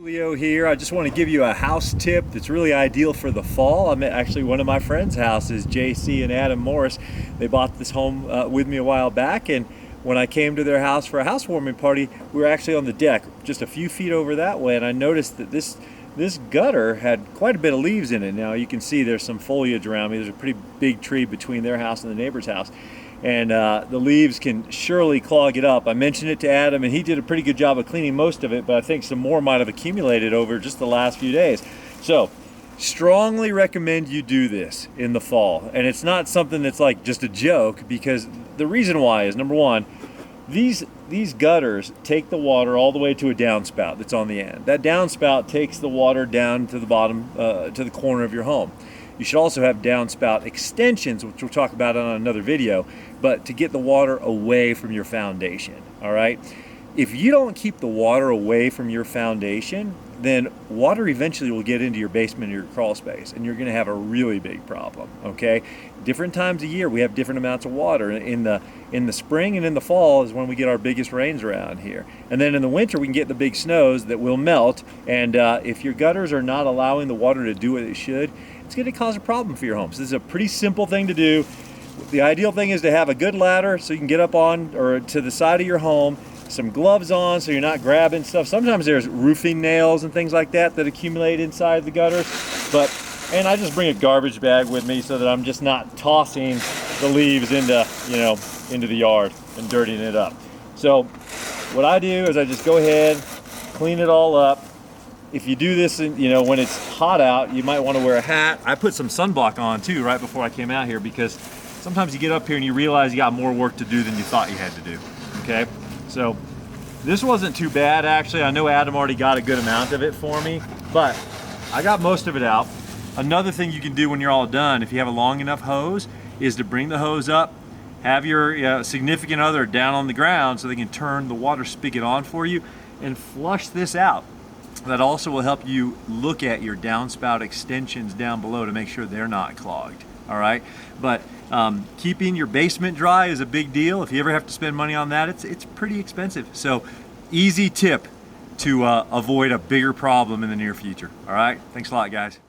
Tulio here. I just want to give you a house tip that's really ideal for the fall. I'm at actually one of my friends' houses, JC and Adam Morris. They bought this home with me a while back, and when I came to their house for a housewarming party, we were actually on the deck just a few feet over that way, and I noticed that this gutter had quite a bit of leaves in it. Now you can see there's some foliage around me. There's a pretty big tree between their house and the neighbor's house, and the leaves can surely clog it up. I mentioned it to Adam, and he did a pretty good job of cleaning most of it, but I think some more might have accumulated over just the last few days. So strongly recommend you do this in the fall, and it's not something that's like just a joke, because the reason why is, number one, these gutters take the water all the way to a downspout that's on the end. That downspout takes the water down to the bottom, to the corner of your home. You should also have downspout extensions, which we'll talk about on another video, but to get the water away from your foundation, all right? If you don't keep the water away from your foundation, then water eventually will get into your basement or your crawl space, and you're gonna have a really big problem, okay? Different times of year, we have different amounts of water. In the spring and in the fall is when we get our biggest rains around here. And then in the winter, we can get the big snows that will melt, and if your gutters are not allowing the water to do what it should, it's gonna cause a problem for your home. So this is a pretty simple thing to do. The ideal thing is to have a good ladder so you can get up on or to the side of your home, some gloves on so you're not grabbing stuff. Sometimes there's roofing nails and things like that that accumulate inside the gutters. And I just bring a garbage bag with me so that I'm just not tossing the leaves into the yard and dirtying it up. So what I do is I just go ahead, clean it all up. If you do this, when it's hot out, you might want to wear a hat. I put some sunblock on too right before I came out here, because sometimes you get up here and you realize you got more work to do than you thought you had to do, okay? So this wasn't too bad, actually. I know Adam already got a good amount of it for me, but I got most of it out. Another thing you can do when you're all done, if you have a long enough hose, is to bring the hose up, have your significant other down on the ground so they can turn the water spigot on for you and flush this out. That also will help you look at your downspout extensions down below to make sure they're not clogged, all right? But keeping your basement dry is a big deal. If you ever have to spend money on that, it's pretty expensive. So easy tip to avoid a bigger problem in the near future, all right? Thanks a lot, guys.